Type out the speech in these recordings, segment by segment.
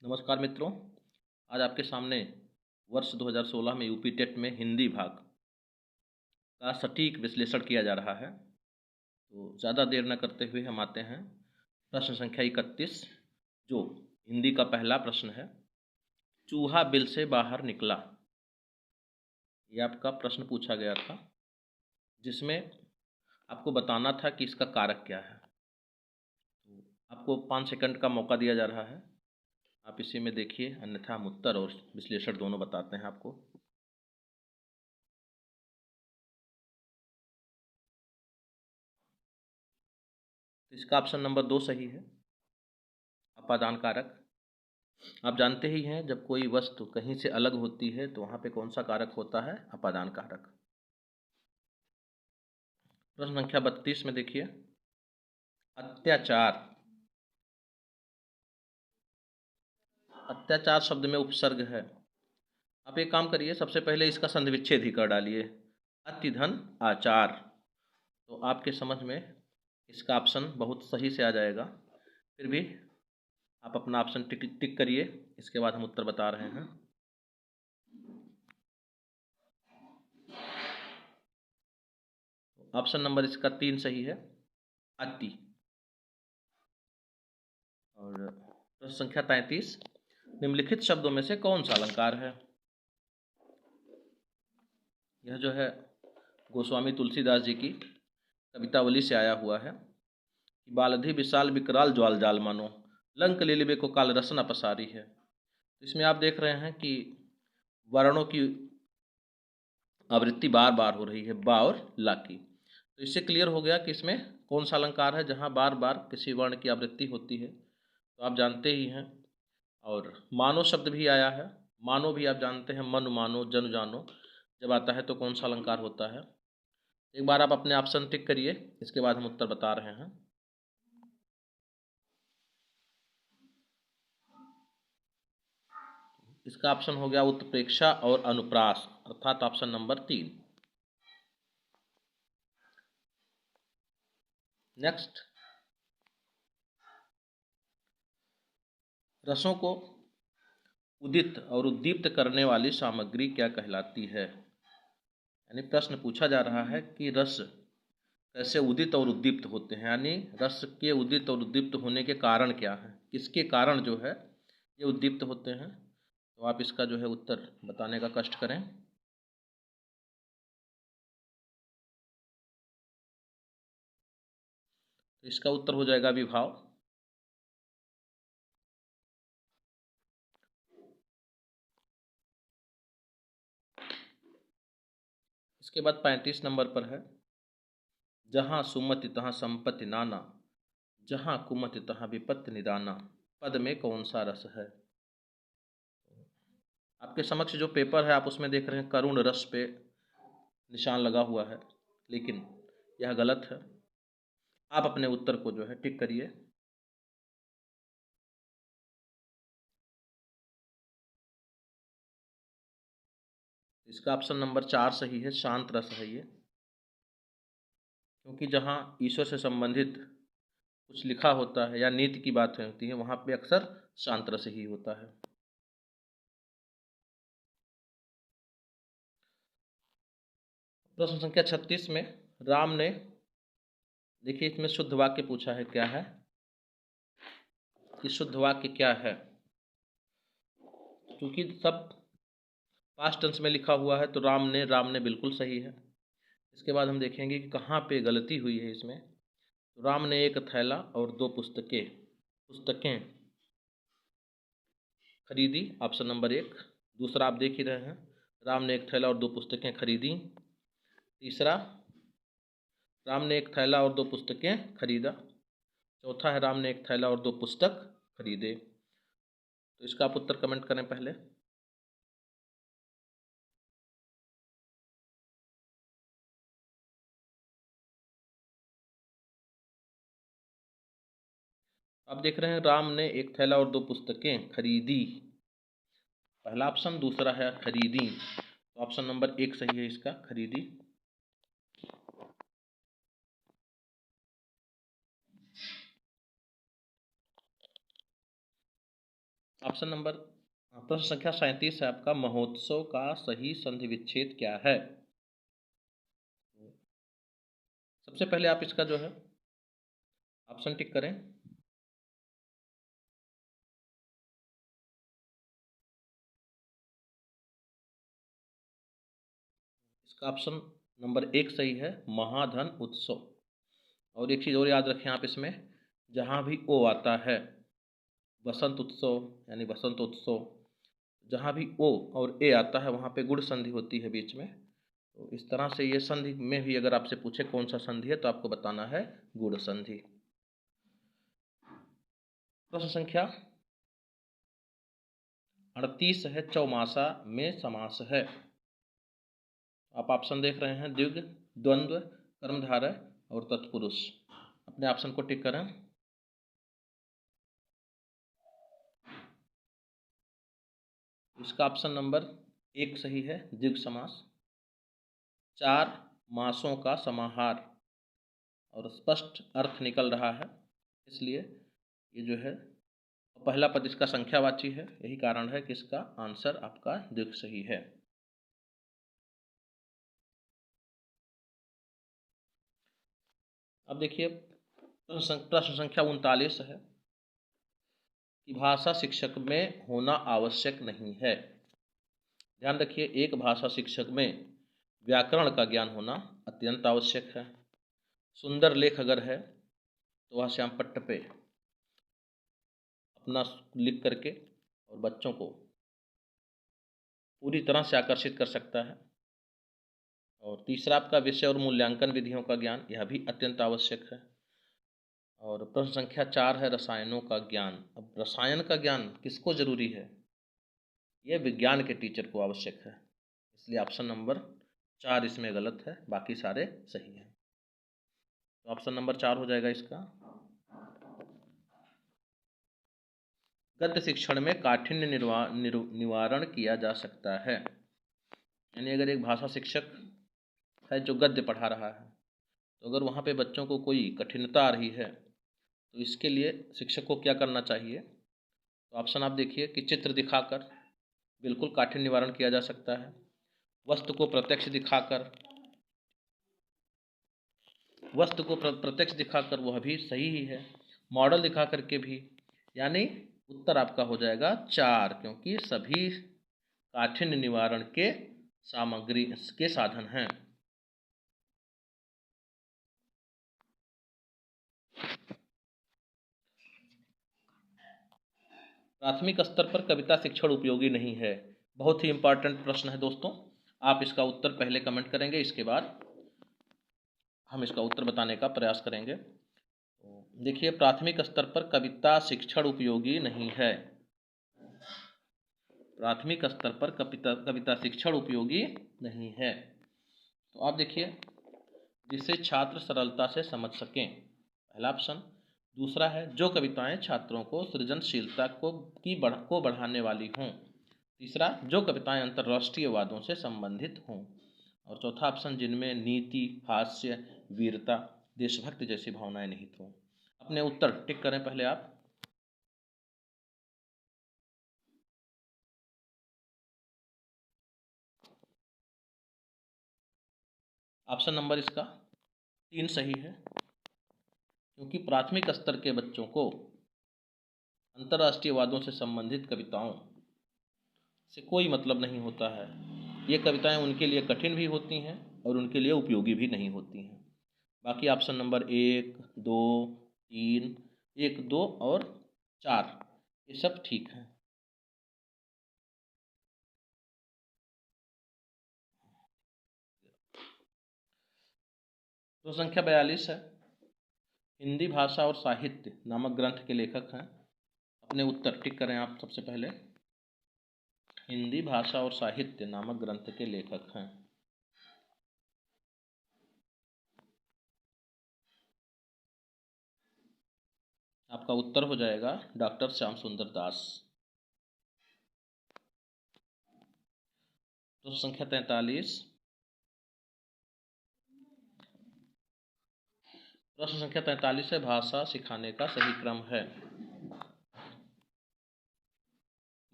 नमस्कार मित्रों। आज आपके सामने वर्ष 2016 में यूपी टेट में हिंदी भाग का सटीक विश्लेषण किया जा रहा है। तो ज़्यादा देर न करते हुए हम आते हैं प्रश्न संख्या 31, जो हिंदी का पहला प्रश्न है। चूहा बिल से बाहर निकला, ये आपका प्रश्न पूछा गया था, जिसमें आपको बताना था कि इसका कारक क्या है। तो आपको 5 सेकंड का मौका दिया जा रहा है, आप इसी में देखिए, अन्यथा हम उत्तर और विश्लेषण दोनों बताते हैं आपको। तो इसका ऑप्शन नंबर 2 सही है, अपादान कारक। आप जानते ही हैं, जब कोई वस्तु कहीं से अलग होती है तो वहाँ पे कौन सा कारक होता है? अपादान कारक। प्रश्न संख्या 32 में देखिए, अत्याचार। अत्याचार शब्द में उपसर्ग है। आप एक काम करिए, सबसे पहले इसका संधिविच्छेद ही कर डालिए, अति धन आचार। तो आपके समझ में इसका ऑप्शन बहुत सही से आ जाएगा। फिर भी आप अपना ऑप्शन टिक टिक करिए, इसके बाद हम उत्तर बता रहे हैं। ऑप्शन नंबर इसका 3 सही है, अति। और प्रश्न संख्या 33, निम्नलिखित शब्दों में से कौन सा अलंकार है? यह जो है गोस्वामी तुलसीदास जी की कवितावली से आया हुआ है कि बालधि विशाल विकराल ज्वाल जाल मानो, लंक लीलिबे को काल रसना पसारी है। तो इसमें आप देख रहे हैं कि वर्णों की आवृत्ति बार बार हो रही है, बा और ला की। तो इससे क्लियर हो गया कि इसमें कौन सा अलंकार है जहाँ बार बार किसी वर्ण की आवृत्ति होती है। तो आप जानते ही हैं। और मानो शब्द भी आया है, मानो भी आप जानते हैं, मन मानो जन जानो, जब आता है तो कौन सा अलंकार होता है। एक बार आप अपने ऑप्शन टिक करिए, इसके बाद हम उत्तर बता रहे हैं। इसका ऑप्शन हो गया उत्प्रेक्षा और अनुप्रास, अर्थात ऑप्शन नंबर 3। नेक्स्ट, रसों को उदित और उद्दीप्त करने वाली सामग्री क्या कहलाती है? यानी प्रश्न पूछा जा रहा है कि रस कैसे उदित और उद्दीप्त होते हैं, यानी रस के उदित और उद्दीप्त होने के कारण क्या है, किसके कारण जो है ये उद्दीप्त होते हैं। तो आप इसका जो है उत्तर बताने का कष्ट करें। तो इसका उत्तर हो जाएगा विभाव। इसके बाद 35 नंबर पर है, जहाँ सुमति तहाँ संपत्ति नाना, जहाँ कुमति तहाँ विपत्ति निदाना, पद में कौन सा रस है? आपके समक्ष जो पेपर है आप उसमें देख रहे हैं करुण रस पे निशान लगा हुआ है, लेकिन यह गलत है। आप अपने उत्तर को जो है टिक करिए। इसका ऑप्शन नंबर 4 सही है, शांत रस है ये। क्योंकि जहाँ ईश्वर से संबंधित कुछ लिखा होता है या नीति की बात होती है, वहाँ पे अक्सर शांत रस ही होता है। प्रश्न संख्या 36 में राम ने, देखिए इसमें शुद्ध वाक्य पूछा है, क्या है कि शुद्ध वाक्य क्या है। क्योंकि सब पास्ट टेंस में लिखा हुआ है तो राम ने बिल्कुल सही है। इसके बाद हम देखेंगे कि कहाँ पे गलती हुई है इसमें। तो राम ने एक थैला और 2 पुस्तकें पुस्तकें खरीदी, ऑप्शन नंबर 1। दूसरा आप देख ही रहे हैं, राम ने एक थैला और 2 पुस्तकें खरीदी। तीसरा, राम ने एक थैला और 2 पुस्तकें खरीदा। चौथा है, राम ने एक थैला और 2 पुस्तक खरीदे। तो इसका आप उत्तर कमेंट करें पहले। आप देख रहे हैं, राम ने एक थैला और 2 पुस्तकें खरीदी, पहला ऑप्शन। दूसरा है खरीदी, तो ऑप्शन नंबर 1 सही है इसका, खरीदी। ऑप्शन नंबर प्रश्न संख्या 37 है आपका, महोत्सव का सही संधि विच्छेद क्या है? सबसे पहले आप इसका जो है ऑप्शन टिक करें। इसका ऑप्शन नंबर 1 सही है, महाधन उत्सव। और एक चीज़ और याद रखें आप इसमें, जहाँ भी ओ आता है, बसंत उत्सव यानी बसंतोत्सव, जहाँ भी ओ और ए आता है वहाँ पे गुण संधि होती है बीच में। तो इस तरह से ये संधि में भी अगर आपसे पूछे कौन सा संधि है तो आपको बताना है गुण संधि। प्रश्न संख्या 38 है, चौमासा में समास है। आप ऑप्शन देख रहे हैं, द्विग, द्वंद्व, कर्मधारय और तत्पुरुष। अपने ऑप्शन को टिक करें। इसका ऑप्शन नंबर 1 सही है, द्विग समास। 4 मासों का समाहार और स्पष्ट अर्थ निकल रहा है, इसलिए ये जो है पहला पद इसका संख्यावाची है, यही कारण है कि इसका आंसर आपका द्विग सही है। अब देखिए प्रश्न संख्या 39 है कि भाषा शिक्षक में होना आवश्यक नहीं है। ध्यान रखिए, एक भाषा शिक्षक में व्याकरण का ज्ञान होना अत्यंत आवश्यक है। सुंदर लेख अगर है तो वह श्याम पट्ट पे अपना लिख करके और बच्चों को पूरी तरह से आकर्षित कर सकता है। और तीसरा आपका विषय और मूल्यांकन विधियों का ज्ञान, यह भी अत्यंत आवश्यक है। और प्रश्न संख्या 4 है, रसायनों का ज्ञान। अब रसायन का ज्ञान किसको जरूरी है? यह विज्ञान के टीचर को आवश्यक है, इसलिए ऑप्शन नंबर 4 इसमें गलत है, बाकी सारे सही हैं। तो ऑप्शन नंबर 4 हो जाएगा इसका। गद्य शिक्षण में काठिन्य निवारण किया जा सकता है। यानी अगर एक भाषा शिक्षक है जो गद्य पढ़ा रहा है, तो अगर वहाँ पे बच्चों को कोई कठिनता आ रही है तो इसके लिए शिक्षक को क्या करना चाहिए? तो ऑप्शन आप देखिए कि चित्र दिखाकर बिल्कुल काठिन्य निवारण किया जा सकता है, वस्तु को प्रत्यक्ष दिखाकर, प्रत्यक्ष दिखाकर वह भी सही ही है, मॉडल दिखा करके भी, यानी उत्तर आपका हो जाएगा 4, क्योंकि सभी काठिन्य निवारण के सामग्री के साधन हैं। प्राथमिक स्तर पर कविता शिक्षण उपयोगी नहीं है। बहुत ही इंपॉर्टेंट प्रश्न है दोस्तों, आप इसका उत्तर पहले कमेंट करेंगे, इसके बाद हम इसका उत्तर बताने का प्रयास करेंगे। तो देखिए, प्राथमिक स्तर पर कविता शिक्षण उपयोगी नहीं है। प्राथमिक स्तर पर कविता शिक्षण उपयोगी नहीं है। तो आप देखिए, जिससे छात्र सरलता से समझ सकें, पहला ऑप्शन। दूसरा है, जो कविताएं छात्रों को सृजनशीलता को बढ़ाने वाली हों। तीसरा, जो कविताएं अंतर्राष्ट्रीय वादों से संबंधित हों। और चौथा ऑप्शन, जिनमें नीति, हास्य, वीरता, देशभक्ति जैसी भावनाएं निहित हों। अपने उत्तर टिक करें पहले आप। ऑप्शन नंबर इसका 3 सही है, क्योंकि प्राथमिक स्तर के बच्चों को अंतर्राष्ट्रीय वादों से संबंधित कविताओं से कोई मतलब नहीं होता है। ये कविताएं उनके लिए कठिन भी होती हैं और उनके लिए उपयोगी भी नहीं होती हैं। बाकी ऑप्शन नंबर 1, 2, 3, 1, 2 और 4 ये सब ठीक हैं। तो संख्या 42 है, हिंदी भाषा और साहित्य नामक ग्रंथ के लेखक हैं। अपने उत्तर टिक करें आप सबसे पहले। हिंदी भाषा और साहित्य नामक ग्रंथ के लेखक हैं। आपका उत्तर हो जाएगा डॉक्टर श्याम सुंदर दास। तो संख्या 43, प्रश्न संख्या 43 है, भाषा सिखाने का सही क्रम है।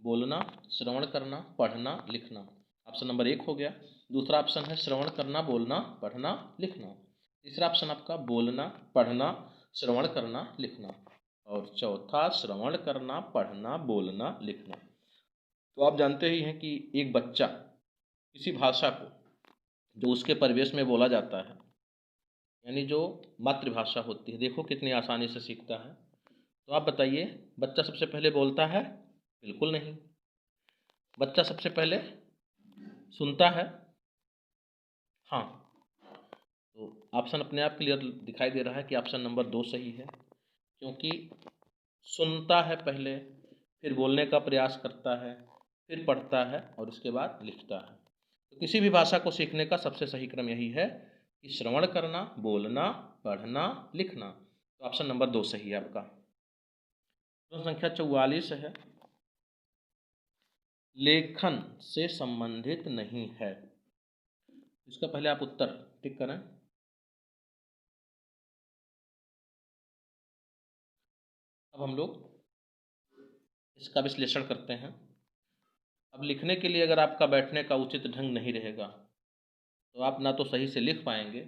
बोलना, श्रवण करना, पढ़ना, लिखना। ऑप्शन नंबर 1 हो गया। दूसरा ऑप्शन है श्रवण करना, बोलना, पढ़ना, लिखना। तीसरा ऑप्शन आपका बोलना, पढ़ना, श्रवण करना, लिखना। और चौथा श्रवण करना, पढ़ना, बोलना, लिखना। तो आप जानते ही हैं कि एक बच्चा किसी भाषा को जो उसके परिवेश में बोला जाता है, यानी जो मातृभाषा होती है, देखो कितनी आसानी से सीखता है। तो आप बताइए, बच्चा सबसे पहले बोलता है? बिल्कुल नहीं। बच्चा सबसे पहले सुनता है? हाँ। तो ऑप्शन अपने आप क्लियर दिखाई दे रहा है कि ऑप्शन नंबर 2 सही है, क्योंकि सुनता है पहले, फिर बोलने का प्रयास करता है, फिर पढ़ता है और उसके बाद लिखता है। तो किसी भी भाषा को सीखने का सबसे सही क्रम यही है कि श्रवण करना, बोलना, पढ़ना, लिखना। तो ऑप्शन नंबर 2 सही है आपका। प्रश्न संख्या 44 है, लेखन से संबंधित नहीं है। इसका पहले आप उत्तर टिक करें। अब हम लोग इसका विश्लेषण करते हैं। अब लिखने के लिए अगर आपका बैठने का उचित ढंग नहीं रहेगा तो आप ना तो सही से लिख पाएंगे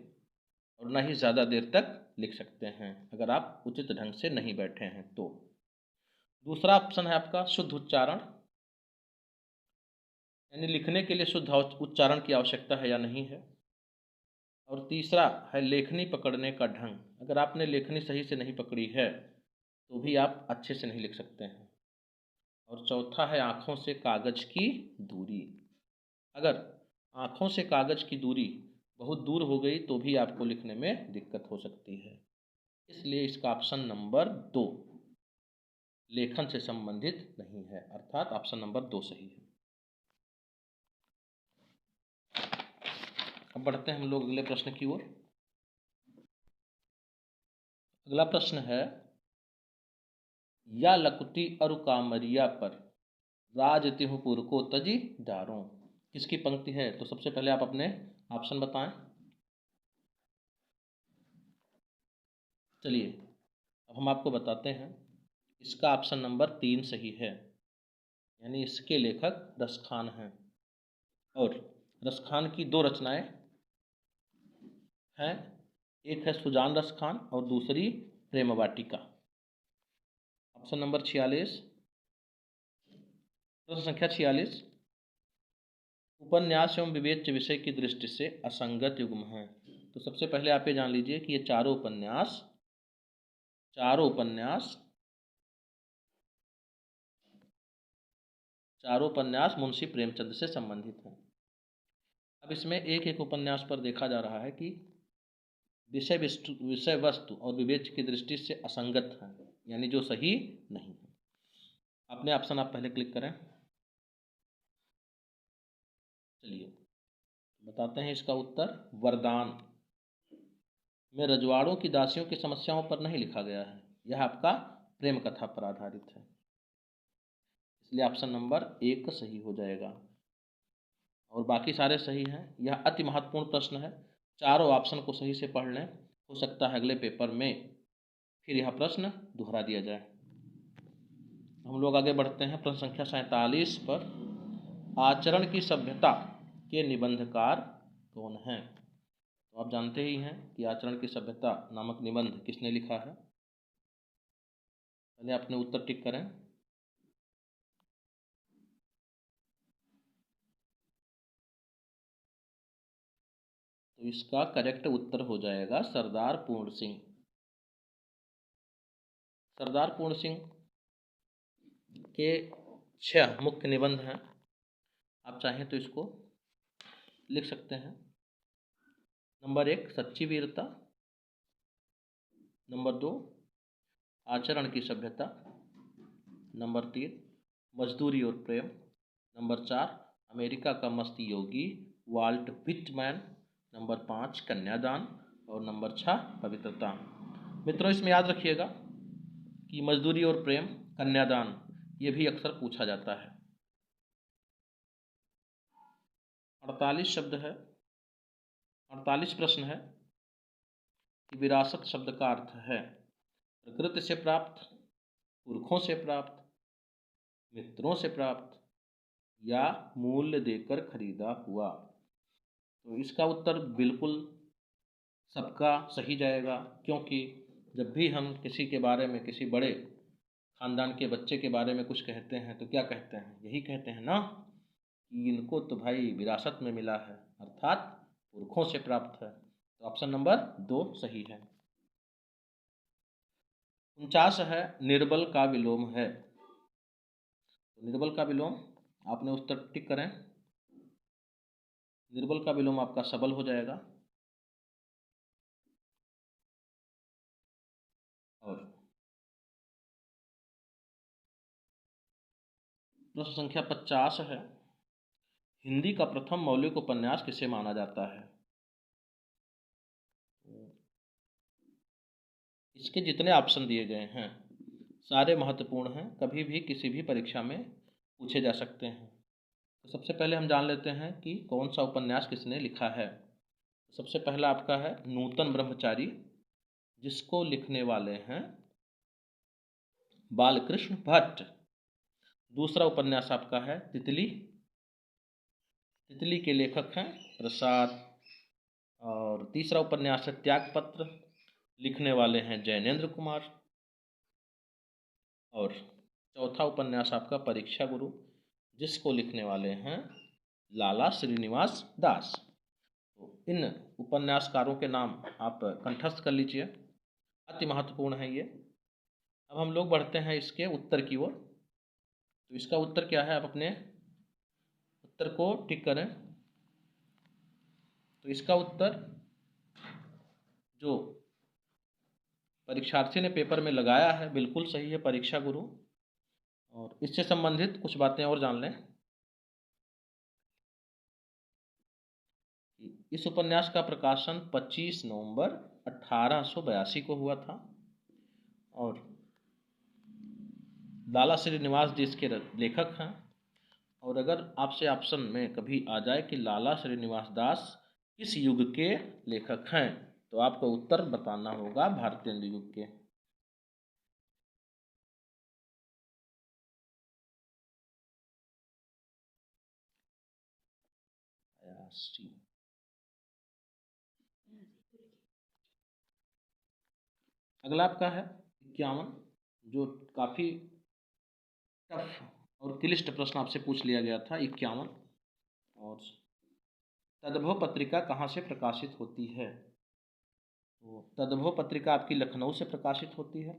और ना ही ज़्यादा देर तक लिख सकते हैं, अगर आप उचित ढंग से नहीं बैठे हैं तो। दूसरा ऑप्शन है आपका शुद्ध उच्चारण, यानी लिखने के लिए शुद्ध उच्चारण की आवश्यकता है या नहीं है। और तीसरा है लेखनी पकड़ने का ढंग, अगर आपने लेखनी सही से नहीं पकड़ी है तो भी आप अच्छे से नहीं लिख सकते हैं। और चौथा है आँखों से कागज़ की दूरी, अगर आँखों से कागज़ की दूरी बहुत दूर हो गई तो भी आपको लिखने में दिक्कत हो सकती है। इसलिए इसका ऑप्शन नंबर 2 लेखन से संबंधित नहीं है, अर्थात ऑप्शन नंबर 2 सही है। अब बढ़ते हैं हम लोग अगले प्रश्न की ओर। अगला प्रश्न है, या लकुती अरु कामरिया पर राज तिहु पुर को तजी डारों, किसकी पंक्ति है? तो सबसे पहले आप अपने ऑप्शन बताएं। चलिए अब हम आपको बताते हैं। इसका ऑप्शन नंबर 3 सही है, यानी इसके लेखक रसखान हैं। और रसखान की 2 रचनाएं हैं, एक है सुजान रसखान और दूसरी प्रेम वाटिका। ऑप्शन नंबर 46, प्रश्न संख्या 46, उपन्यास एवं विवेच्य विषय की दृष्टि से असंगत युग्म हैं। तो सबसे पहले आप ये जान लीजिए कि ये चारों उपन्यास मुंशी प्रेमचंद से संबंधित हैं। अब इसमें एक एक उपन्यास पर देखा जा रहा है कि विषय वस्तु और विवेच्य की दृष्टि से असंगत है, यानी जो सही नहीं है। अपने ऑप्शन आप पहले क्लिक करें। चलिए बताते हैं इसका उत्तर। वरदान में रजवाड़ों की दासियों की समस्याओं पर नहीं लिखा गया है, यह आपका प्रेम कथा पर आधारित है, इसलिए ऑप्शन नंबर 1 सही हो जाएगा और बाकी सारे सही हैं। यह अति महत्वपूर्ण प्रश्न है, चारों ऑप्शन को सही से पढ़ लें, हो सकता है अगले पेपर में फिर यह प्रश्न दोहरा दिया जाए। हम लोग आगे बढ़ते हैं प्रश्न संख्या 47 पर। आचरण की सभ्यता के निबंधकार कौन हैं? तो आप जानते ही हैं कि आचरण की सभ्यता नामक निबंध किसने लिखा है। पहले अपने उत्तर टिक करें। तो इसका करेक्ट उत्तर हो जाएगा सरदार पूर्ण सिंह। सरदार पूर्ण सिंह के 6 मुख्य निबंध हैं, आप चाहें तो इसको लिख सकते हैं। नंबर 1 सच्ची वीरता, नंबर 2 आचरण की सभ्यता, नंबर 3 मजदूरी और प्रेम, नंबर 4 अमेरिका का मस्त योगी वाल्ट व्हिटमैन, नंबर 5 कन्यादान और नंबर 6 पवित्रता। मित्रों इसमें याद रखिएगा कि मजदूरी और प्रेम, कन्यादान ये भी अक्सर पूछा जाता है। 48 शब्द है, 48 प्रश्न है कि विरासत शब्द का अर्थ है प्रकृति से प्राप्त, पुरखों से प्राप्त, मित्रों से प्राप्त या मूल्य देकर खरीदा हुआ। तो इसका उत्तर बिल्कुल सबका सही जाएगा, क्योंकि जब भी हम किसी के बारे में, किसी बड़े खानदान के बच्चे के बारे में कुछ कहते हैं तो क्या कहते हैं, यही कहते हैं ना कि इनको तो भाई विरासत में मिला है, अर्थात पुरखों से प्राप्त है। तो ऑप्शन नंबर 2 सही है। 49 है निर्बल का विलोम है। तो निर्बल का विलोम आपने उत्तर टिक करें। निर्बल का विलोम आपका सबल हो जाएगा। और प्रश्न संख्या 50 है, हिंदी का प्रथम मौलिक उपन्यास किसे माना जाता है। इसके जितने ऑप्शन दिए गए हैं सारे महत्वपूर्ण हैं, कभी भी किसी भी परीक्षा में पूछे जा सकते हैं। तो सबसे पहले हम जान लेते हैं कि कौन सा उपन्यास किसने लिखा है। सबसे पहला आपका है नूतन ब्रह्मचारी, जिसको लिखने वाले हैं बालकृष्ण भट्ट। दूसरा उपन्यास आपका है तितली, तितली के लेखक हैं प्रसाद। और तीसरा उपन्यास है त्यागपत्र, लिखने वाले हैं जैनेन्द्र कुमार। और चौथा उपन्यास आपका परीक्षा गुरु, जिसको लिखने वाले हैं लाला श्रीनिवास दास। तो इन उपन्यासकारों के नाम आप कंठस्थ कर लीजिए, अति महत्वपूर्ण है ये। अब हम लोग बढ़ते हैं इसके उत्तर की ओर। तो इसका उत्तर क्या है, आप अपने उत्तर को टिक करें। तो इसका उत्तर जो परीक्षार्थी ने पेपर में लगाया है बिल्कुल सही है, परीक्षा गुरु। और इससे संबंधित कुछ बातें और जान लें। इस उपन्यास का प्रकाशन 25 नवंबर 1882 को हुआ था। और लाला श्रीनिवास जी इसके लेखक हैं। और अगर आपसे ऑप्शन में कभी आ जाए कि लाला श्रीनिवास दास किस युग के लेखक हैं, तो आपको उत्तर बताना होगा भारतेंदु युग के। अगला आपका है 51, जो काफ़ी टफ और क्लिष्ट प्रश्न आपसे पूछ लिया गया था। 51, और तद्भव पत्रिका कहाँ से प्रकाशित होती है। तो तद्भव पत्रिका आपकी लखनऊ से प्रकाशित होती है।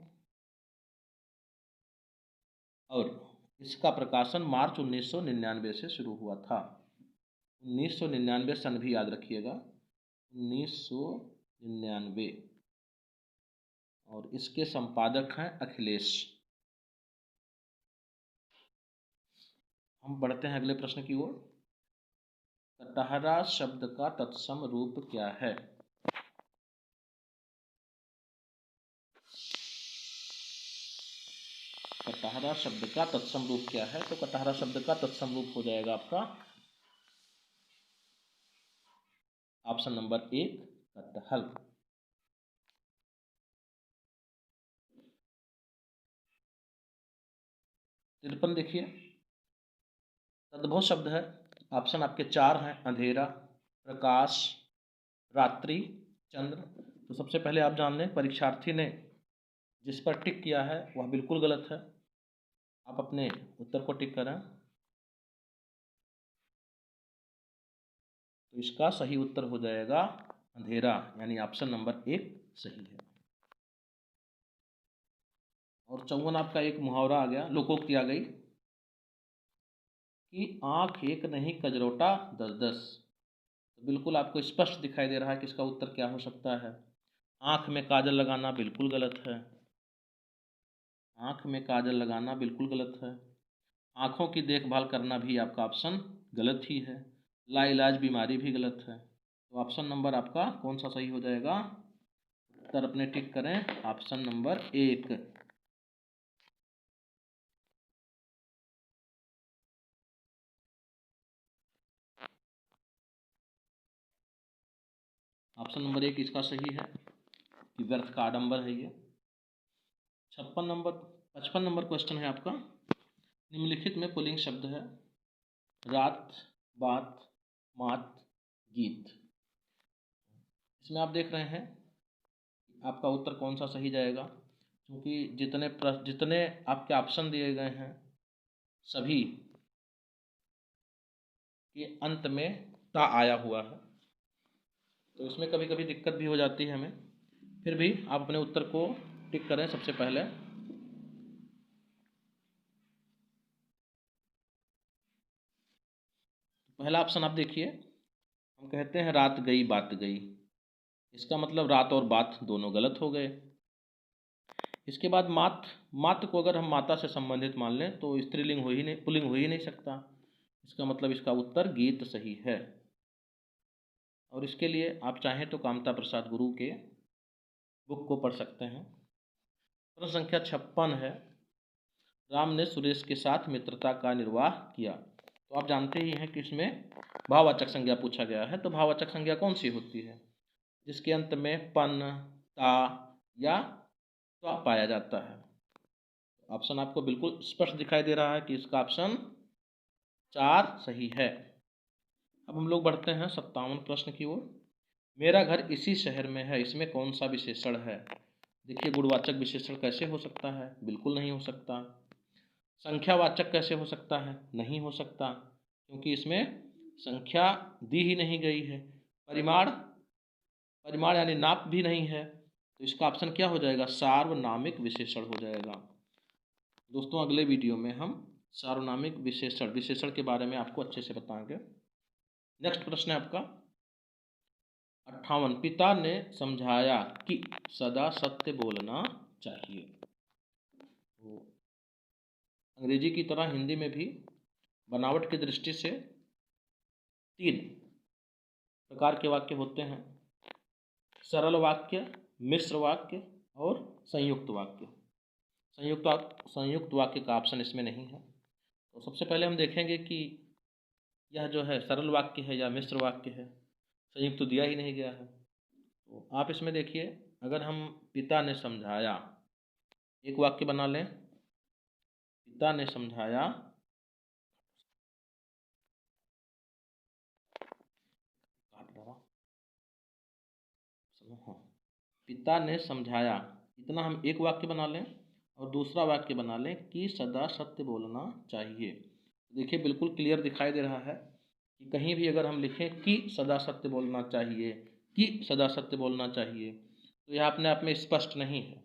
और इसका प्रकाशन मार्च 1999 से शुरू हुआ था। 1999 सन भी याद रखिएगा, 1999। और इसके संपादक हैं अखिलेश। हम बढ़ते हैं अगले प्रश्न की ओर। कटहरा शब्द का तत्सम रूप क्या है। कटहरा शब्द का तत्सम रूप क्या है। तो कटहरा शब्द का तत्सम रूप हो जाएगा आपका ऑप्शन नंबर 1 कटहल। 53 देखिए, तद्भव शब्द है। ऑप्शन आपके 4 हैं, अंधेरा, प्रकाश, रात्रि, चंद्र। तो सबसे पहले आप जान लें परीक्षार्थी ने जिस पर टिक किया है वह बिल्कुल गलत है। आप अपने उत्तर को टिक करें। तो इसका सही उत्तर हो जाएगा अंधेरा, यानी ऑप्शन नंबर 1 सही है। और 54 आपका एक मुहावरा आ गया, लोकोक्ति आ गई कि आंख एक नहीं कजरोटा 10-10। तो बिल्कुल आपको स्पष्ट दिखाई दे रहा है कि इसका उत्तर क्या हो सकता है। आंख में काजल लगाना बिल्कुल गलत है। आंख में काजल लगाना बिल्कुल गलत है। आंखों की देखभाल करना भी आपका ऑप्शन गलत ही है। लाइलाज बीमारी भी गलत है। तो ऑप्शन नंबर आपका कौन सा सही हो जाएगा, उत्तर अपने टिक करें, ऑप्शन नंबर 1। ऑप्शन नंबर 1 इसका सही है कि व्यर्थ का आडंबर है ये। 56 नंबर 55 नंबर क्वेश्चन है आपका, निम्नलिखित में पुल्लिंग शब्द है रात, बात, मात, गीत। इसमें आप देख रहे हैं आपका उत्तर कौन सा सही जाएगा, क्योंकि जितने आपके ऑप्शन दिए गए हैं सभी के अंत में ता आया हुआ है, तो इसमें कभी कभी दिक्कत भी हो जाती है हमें। फिर भी आप अपने उत्तर को टिक करें। सबसे पहले पहला ऑप्शन आप देखिए, हम कहते हैं रात गई बात गई, इसका मतलब रात और बात दोनों गलत हो गए। इसके बाद मात, मात को अगर हम माता से संबंधित मान लें तो स्त्रीलिंग हो ही नहीं, पुल्लिंग हो ही नहीं सकता, इसका मतलब इसका उत्तर गीत सही है। और इसके लिए आप चाहें तो कामता प्रसाद गुरु के बुक को पढ़ सकते हैं। प्रश्न संख्या 56 है, राम ने सुरेश के साथ मित्रता का निर्वाह किया। तो आप जानते ही हैं कि इसमें भाववाचक संज्ञा पूछा गया है, तो भाववाचक संज्ञा कौन सी होती है जिसके अंत में पन, ता या त्वा पाया जाता है। ऑप्शन आपको बिल्कुल स्पष्ट दिखाई दे रहा है कि इसका ऑप्शन 4 सही है। अब हम लोग बढ़ते हैं 57 प्रश्न की ओर। मेरा घर इसी शहर में है, इसमें कौन सा विशेषण है। देखिए गुणवाचक विशेषण कैसे हो सकता है, बिल्कुल नहीं हो सकता। संख्यावाचक कैसे हो सकता है, नहीं हो सकता, क्योंकि इसमें संख्या दी ही नहीं गई है। परिमाण, परिमाण यानी नाप भी नहीं है, तो इसका ऑप्शन क्या हो जाएगा, सार्वनामिक विशेषण हो जाएगा। दोस्तों अगले वीडियो में हम सार्वनामिक विशेषण के बारे में आपको अच्छे से बताएंगे। नेक्स्ट प्रश्न है आपका 58, पिता ने समझाया कि सदा सत्य बोलना चाहिए। तो अंग्रेजी की तरह हिंदी में भी बनावट की दृष्टि से 3 प्रकार के वाक्य होते हैं, सरल वाक्य, मिश्र वाक्य और संयुक्त वाक्य। संयुक्त वाक्य का ऑप्शन इसमें नहीं है। तो सबसे पहले हम देखेंगे कि यह जो है सरल वाक्य है या मिश्र वाक्य है, संयुक्त तो दिया ही नहीं गया है। तो आप इसमें देखिए, अगर हम पिता ने समझाया, एक वाक्य बना लें, पिता ने समझाया, पिता ने समझाया, इतना हम एक वाक्य बना लें और दूसरा वाक्य बना लें कि सदा सत्य बोलना चाहिए। देखिए बिल्कुल क्लियर दिखाई दे रहा है कि कहीं भी अगर हम लिखें कि सदा सत्य बोलना चाहिए, कि सदा सत्य बोलना चाहिए, तो यह अपने आप में स्पष्ट नहीं है।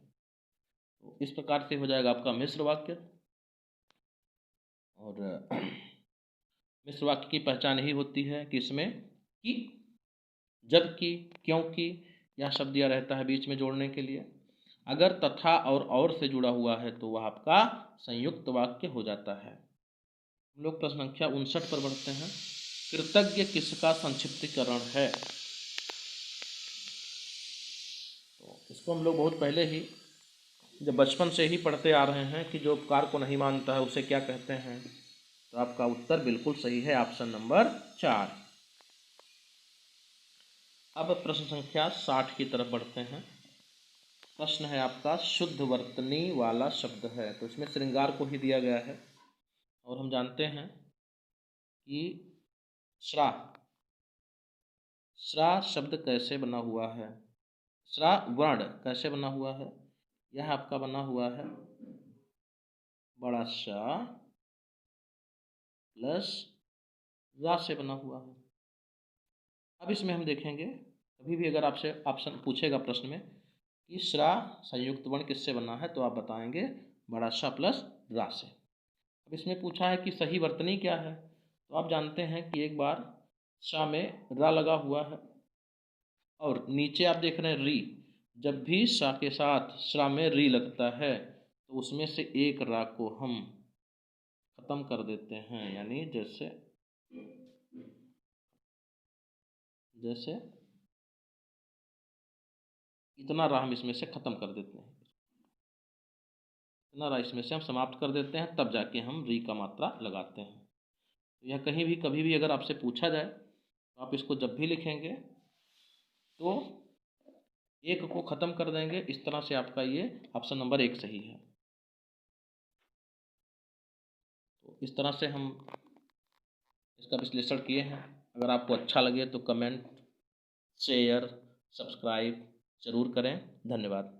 तो इस प्रकार से हो जाएगा आपका मिश्र वाक्य। और मिश्र वाक्य की पहचान ही होती है कि इसमें कि, जबकि, क्योंकि यह शब्द दिया रहता है बीच में जोड़ने के लिए। अगर तथा और से जुड़ा हुआ है तो वह आपका संयुक्त वाक्य हो जाता है। हम लोग प्रश्न संख्या 59 पर बढ़ते हैं। कृतज्ञ किसका संक्षिप्तीकरण है। तो इसको हम लोग बहुत पहले ही जब बचपन से ही पढ़ते आ रहे हैं कि जो उपकार को नहीं मानता है उसे क्या कहते हैं। तो आपका उत्तर बिल्कुल सही है, ऑप्शन नंबर 4। अब प्रश्न संख्या 60 की तरफ बढ़ते हैं। प्रश्न है आपका शुद्ध वर्तनी वाला शब्द है, तो इसमें श्रृंगार को ही दिया गया है। और हम जानते हैं कि श्रा, श्रा शब्द कैसे बना हुआ है, श्रा वर्ण कैसे बना हुआ है, यह आपका बना हुआ है बड़ा शा प्लस रा से बना हुआ है। अब इसमें हम देखेंगे, कभी भी अगर आपसे ऑप्शन पूछेगा प्रश्न में कि श्रा संयुक्त वर्ण किससे बना है, तो आप बताएंगे बड़ा शा प्लस रा से। अब इसमें पूछा है कि सही वर्तनी क्या है, तो आप जानते हैं कि एक बार शा में रा लगा हुआ है और नीचे आप देख रहे हैं री। जब भी शा के साथ श्रा में री लगता है तो उसमें से एक रा को हम खत्म कर देते हैं, यानी जैसे जैसे इतना रा हम इसमें से खत्म कर देते हैं, इतना रा इसमें से हम समाप्त कर देते हैं, तब जाके हम री का मात्रा लगाते हैं। तो यह कहीं भी कभी भी अगर आपसे पूछा जाए तो आप इसको जब भी लिखेंगे तो एक को ख़त्म कर देंगे। इस तरह से आपका ये ऑप्शन नंबर 1 सही है। इस तरह से हम इसका विश्लेषण किए हैं। अगर आपको अच्छा लगे तो कमेंट, शेयर, सब्सक्राइब ज़रूर करें। धन्यवाद।